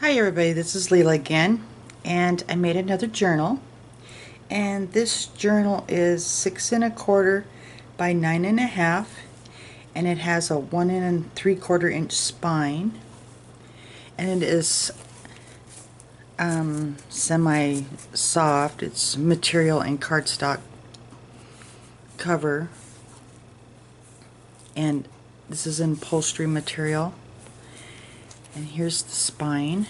Hi everybody, this is Leela again, and I made another journal, and this journal is 6 1/4 by 9 1/2, and it has a 1 3/4 inch spine, and it is semi-soft. It's material and cardstock cover, and this is upholstery material. And here's the spine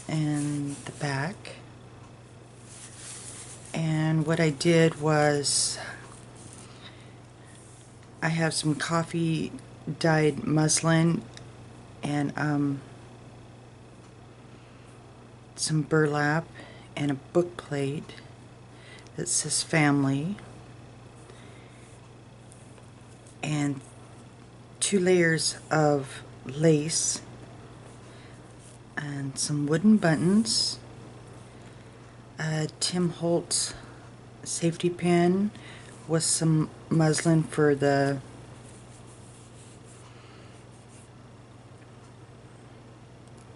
and the back. And what I did was I have some coffee dyed muslin and some burlap and a book plate that says family, and 2 layers of lace and some wooden buttons, a Tim Holtz safety pin with some muslin for the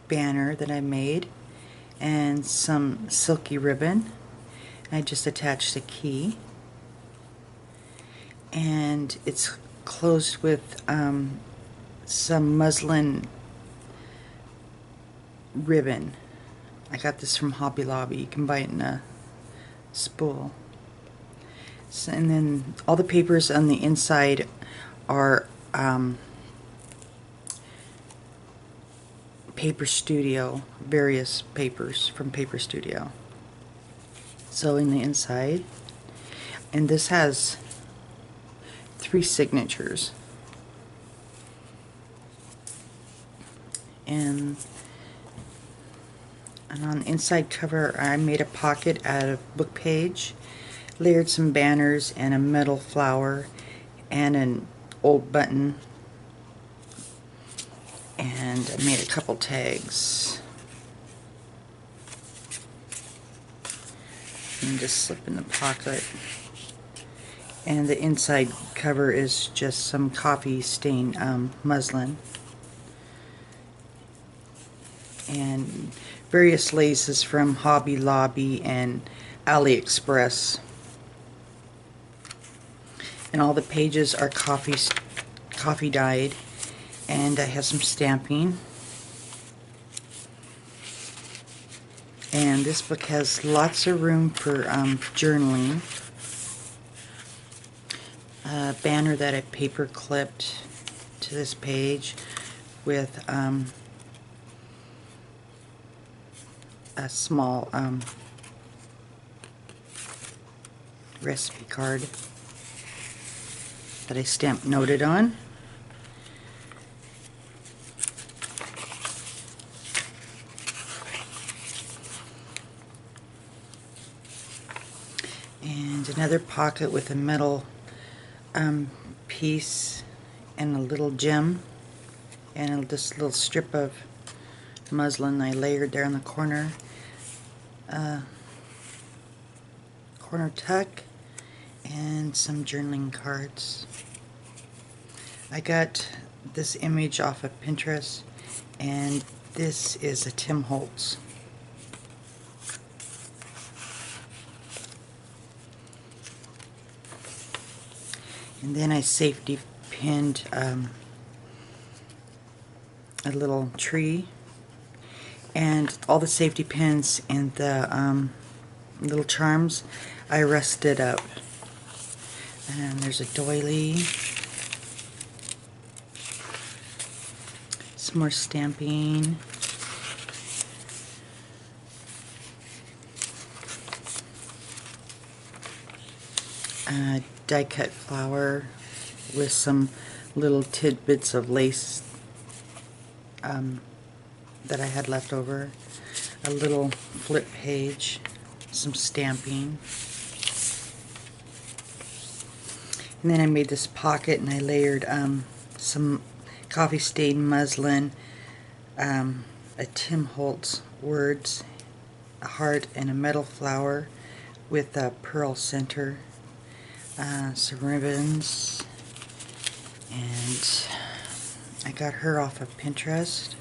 banner that I made, and some silky ribbon. I just attached a key, and it's closed with some muslin ribbon. I got this from Hobby Lobby. You can buy it in a spool. So, and then all the papers on the inside are Paper Studio, various papers from Paper Studio. So in the inside, and this has 3 signatures, and on the inside cover I made a pocket out of book page, layered some banners and a metal flower and an old button, and I made a couple tags and just slip in the pocket. And the inside cover is just some coffee stained muslin and various laces from Hobby Lobby and AliExpress. And all the pages are coffee dyed, and I have some stamping. And this book has lots of room for journaling. A banner that I paper clipped to this page with a small recipe card that I stamp noted on. And another pocket with a metal piece and a little gem and this little strip of muslin I layered there in the corner. Corner tuck and some journaling cards. I got this image off of Pinterest, and this is a Tim Holtz. And then I safety pinned a little tree, and all the safety pins and the little charms I rusted up. And there's a doily, some more stamping, a die cut flower with some little tidbits of lace that I had left over, a little flip page, some stamping. And then I made this pocket and I layered some coffee stained muslin, a Tim Holtz words, a heart, and a metal flower with a pearl center, some ribbons, and I got her off of Pinterest,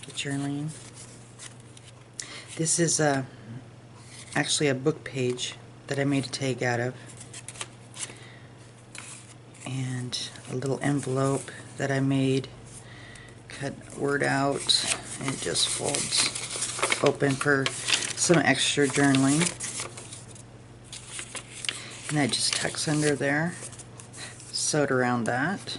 the journaling. This is actually a book page that I made a tag out of, and a little envelope that I made, cut word out, and it just folds open for some extra journaling. And that just tucks under there, sewed around that.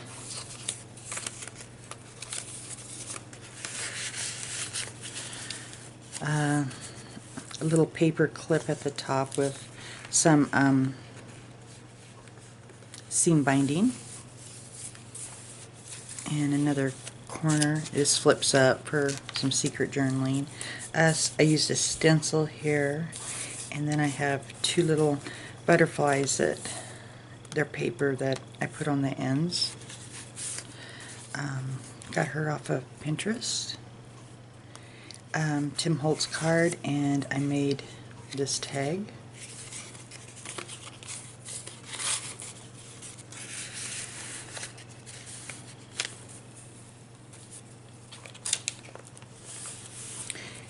A little paper clip at the top with some seam binding, and another corner is flips up for some secret journaling. I used a stencil here, and then I have two little butterflies that they're paper that I put on the ends. Got her off of Pinterest. Tim Holtz card, and I made this tag.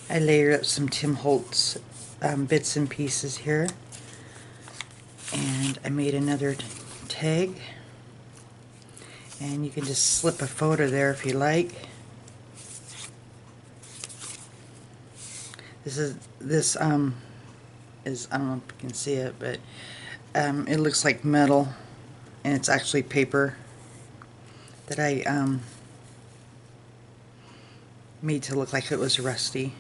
I layered up some Tim Holtz bits and pieces here, and I made another tag, and you can just slip a photo there if you like. This is I don't know if you can see it, but it looks like metal, and it's actually paper that I made to look like it was rusty.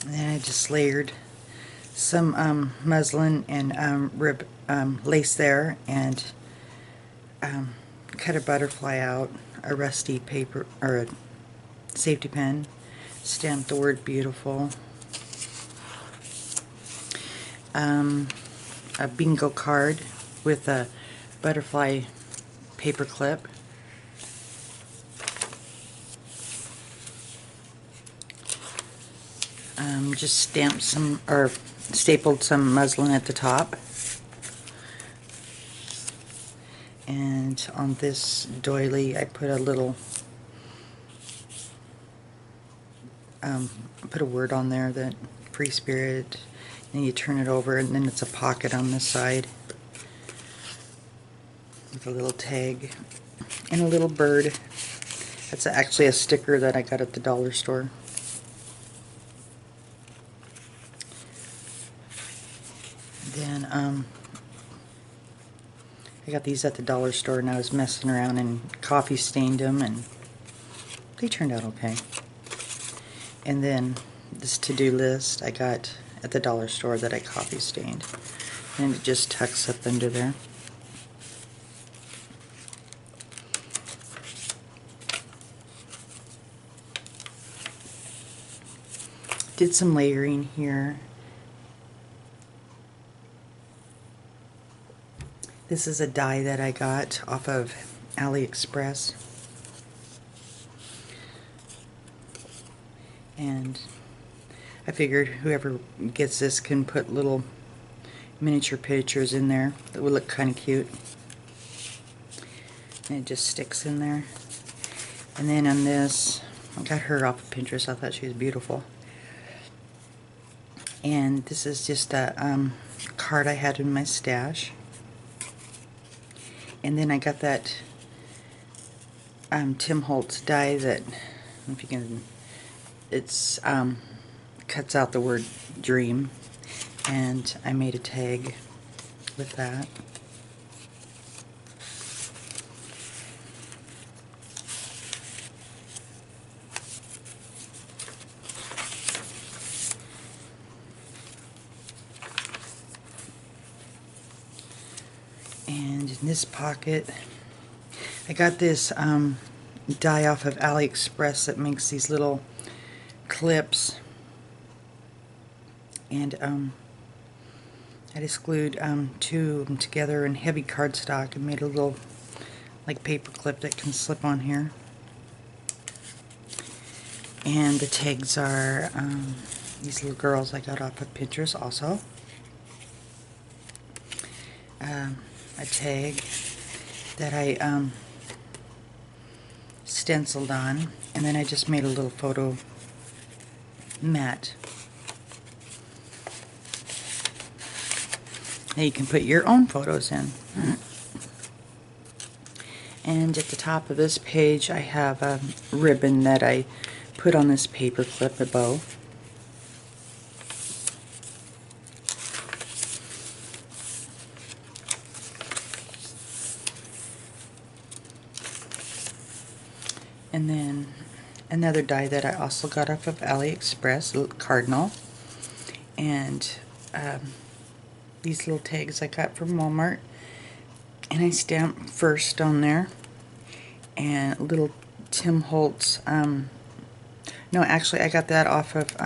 And then I just layered some muslin and rib lace there, and cut a butterfly out, a rusty paper or a safety pin, stamped the word beautiful, a bingo card with a butterfly paper clip, just stamped some or stapled some muslin at the top. And on this doily, I put a little, put a word on there, that free spirit, and you turn it over, and then it's a pocket on this side with a little tag and a little bird. That's actually a sticker that I got at the dollar store. Then I got these at the dollar store, and I was messing around and coffee stained them, and they turned out okay. And then this to-do list I got at the dollar store that I coffee stained, and it just tucks up under there. Did some layering here. This is a die that I got off of AliExpress, and I figured whoever gets this can put little miniature pictures in there that would look kind of cute, and it just sticks in there. And then on this, I got her off of Pinterest. I thought she was beautiful, and this is just a card I had in my stash. And then I got that Tim Holtz die that, if you can, it's cuts out the word dream, and I made a tag with that. And in this pocket, I got this die off of AliExpress that makes these little clips, and I just glued two of them together in heavy cardstock and made a little like paper clip that can slip on here. And the tags are these little girls I got off of Pinterest also. a tag that I stenciled on, and then I just made a little photo mat. Now you can put your own photos in. And at the top of this page I have a ribbon that I put on this paper clip, a bow. And then another die that I also got off of AliExpress, a little cardinal. And these little tags I got from Walmart. And I stamped first on there. And little Tim Holtz, no, actually I got that off of,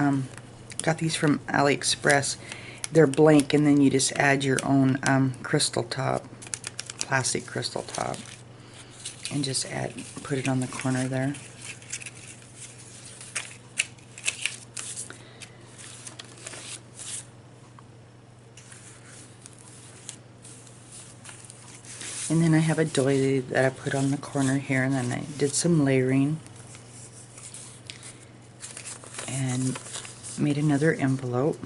got these from AliExpress. They're blank, and then you just add your own crystal top, plastic crystal top. And just put it on the corner there. And then I have a doily that I put on the corner here, and then I did some layering and made another envelope.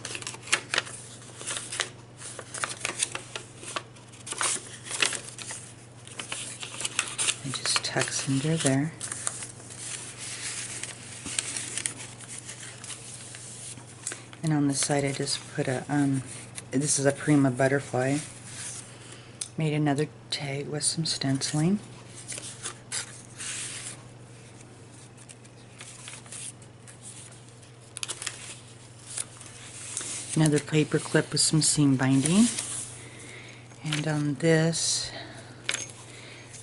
It just tucks under there. And on the side I just put a, this is a Prima butterfly. Made another tag with some stenciling. Another paper clip with some seam binding. And on this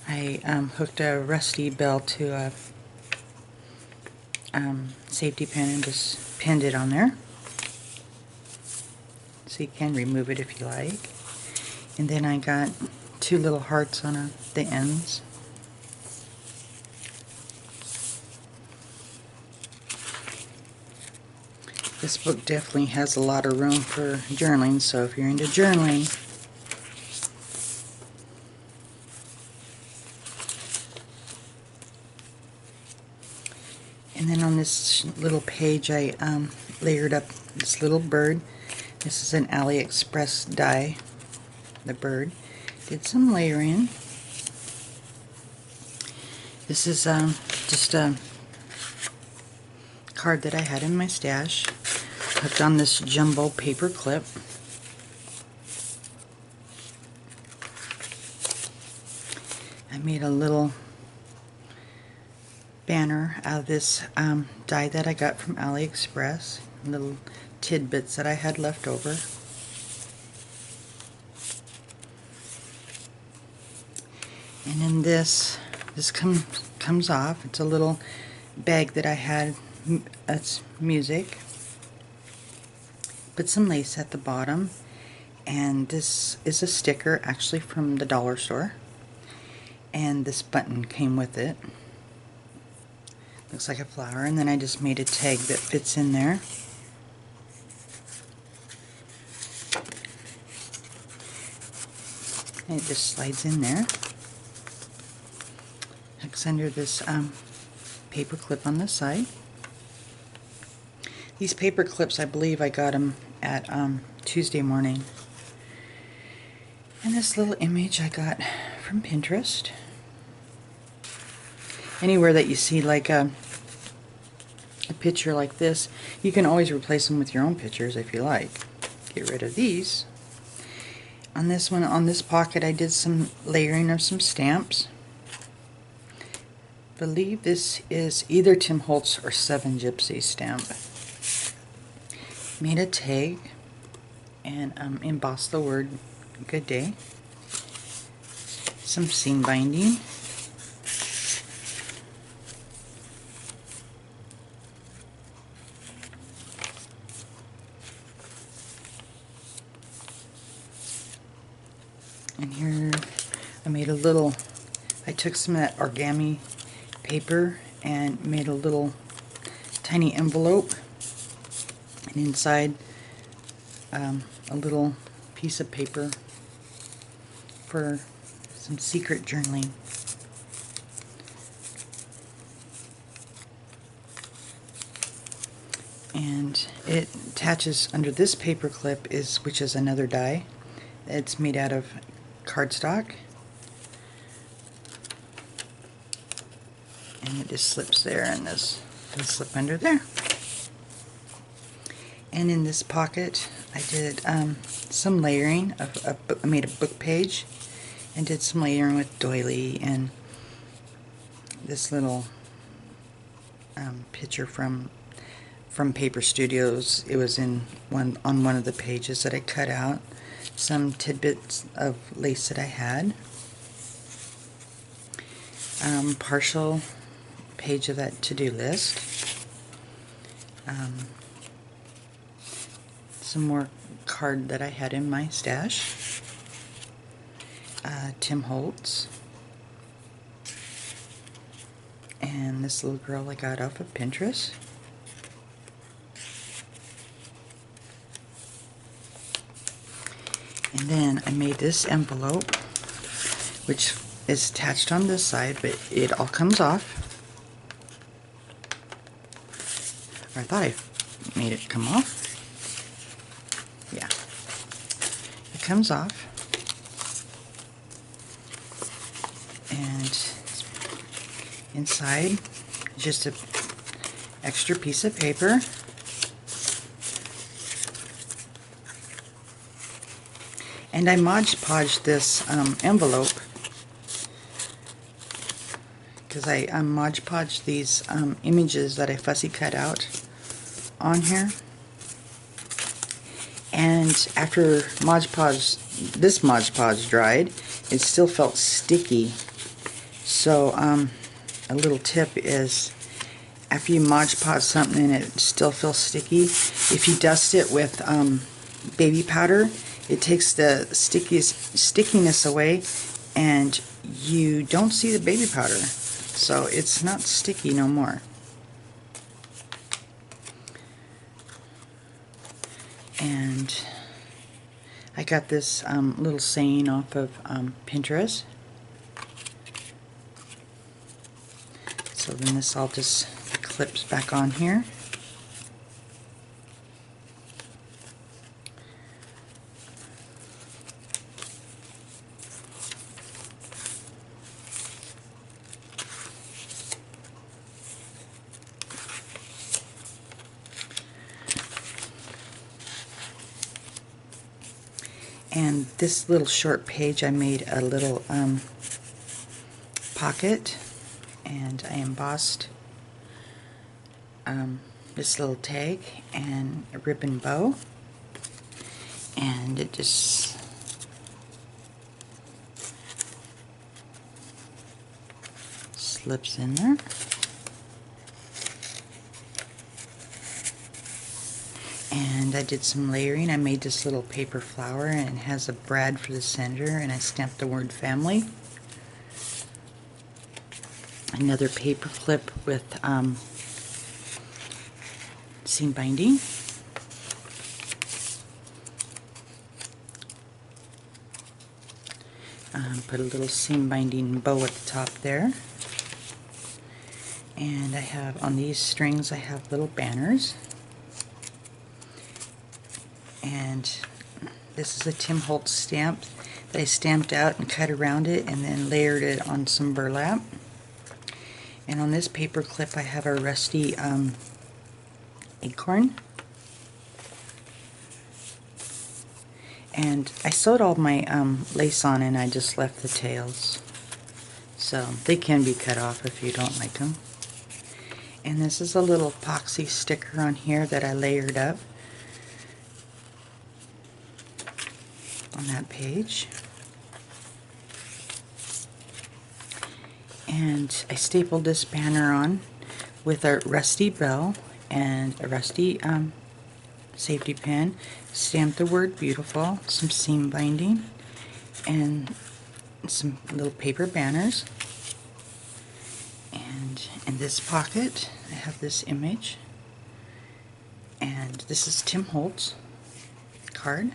I hooked a rusty bell to a safety pin and just pinned it on there. So you can remove it if you like. And then I got two little hearts on the ends. This book definitely has a lot of room for journaling, so if you're into journaling, and then on this little page I layered up this little bird. This is an AliExpress die, the bird. Did some layering. This is just a card that I had in my stash. Hooked on this jumbo paper clip. I made a little banner out of this die that I got from AliExpress. Little tidbits that I had left over. And then this comes off. It's a little bag that I had. That's music. Put some lace at the bottom. And this is a sticker, actually from the dollar store. And this button came with it. Looks like a flower. And then I just made a tag that fits in there. And it just slides in there. Hooks under this paper clip on the side. These paper clips, I believe I got them at Tuesday morning. And this little image I got from Pinterest. Anywhere that you see like a picture like this, you can always replace them with your own pictures if you like. Get rid of these. On this one, on this pocket, I did some layering of some stamps. I believe this is either Tim Holtz or Seven Gypsies stamp. Made a tag and embossed the word "Good Day." Some seam binding. And here I made a little, I took some of that origami paper and made a little tiny envelope, and inside a little piece of paper for some secret journaling. And it attaches under this paper clip, which is another die. It's made out of cardstock. And it just slips there, and this will slip under there. And in this pocket, I did some layering of I made a book page and did some layering with doily and this little picture from Paper Studios. It was on one of the pages that I cut out. Some tidbits of lace that I had. Partial page of that to-do list. Some more card that I had in my stash. Tim Holtz. And this little girl I got off of Pinterest. And then I made this envelope, which is attached on this side, but it all comes off. Or I thought I made it come off. Yeah. It comes off. And inside, just an extra piece of paper. And I Mod Podged this envelope because I Mod Podged these images that I fussy cut out on here. And after this Mod Podge dried, it still felt sticky. So a little tip is, after you Mod Podge something and it still feels sticky, if you dust it with baby powder, it takes the stickiness away and you don't see the baby powder. So it's not sticky no more. And I got this little saying off of Pinterest. So then this all just clips back on here. And this little short page, I made a little pocket, and I embossed this little tag and a ribbon bow, and it just slips in there. And I did some layering. I made this little paper flower, and it has a brad for the center, and I stamped the word family. Another paper clip with seam binding. Put a little seam binding bow at the top there. And I have, on these strings, I have little banners. And this is a Tim Holtz stamp that I stamped out and cut around it and then layered it on some burlap. And on this paper clip I have a rusty acorn. And I sewed all my lace on and I just left the tails. So they can be cut off if you don't like them. And this is a little epoxy sticker on here that I layered up on that page. And I stapled this banner on with a rusty bell and a rusty safety pin, stamped the word beautiful, some seam binding, and some little paper banners. And in this pocket I have this image, and this is Tim Holtz card.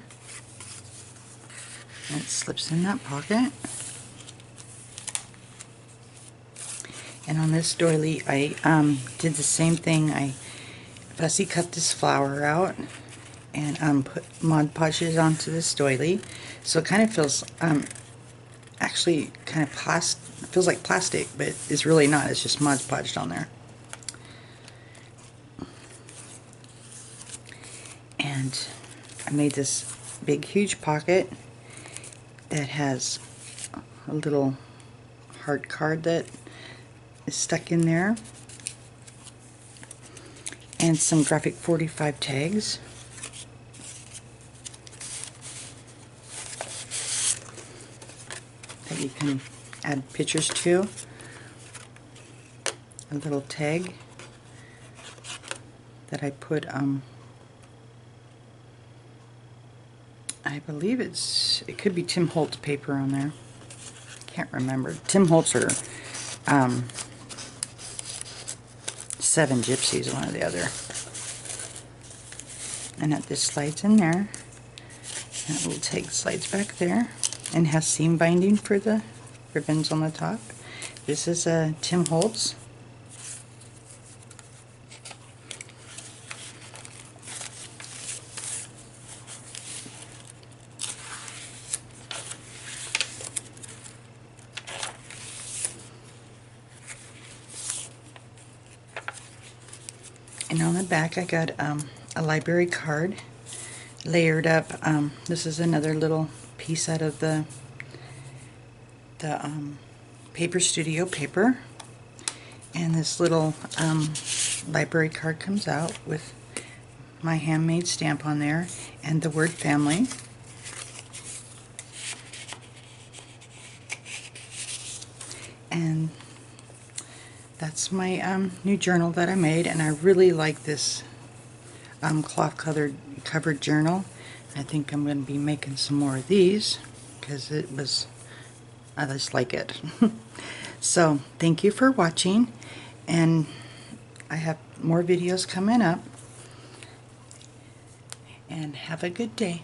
And it slips in that pocket. And on this doily, I did the same thing. I fussy cut this flower out and put Mod Podge it onto this doily. So it kind of feels, actually kind of feels like plastic, but it's really not. It's just Mod Podged on there. And I made this big, huge pocket that has a little heart card that is stuck in there, and some Graphic 45 tags. That you can add pictures to. A little tag that I put, I believe it could be Tim Holtz paper on there. Can't remember. Tim Holtz or Seven Gypsies, one or the other. And that this slides in there. That little tag slides back there and has seam binding for the ribbons on the top. This is a Tim Holtz. And on the back I got a library card layered up. This is another little piece out of the Paper Studio paper. And this little library card comes out with my handmade stamp on there and the word family. And that's my new journal that I made, and I really like this cloth covered journal. I think I'm going to be making some more of these because I just like it. So thank you for watching, and I have more videos coming up, and have a good day.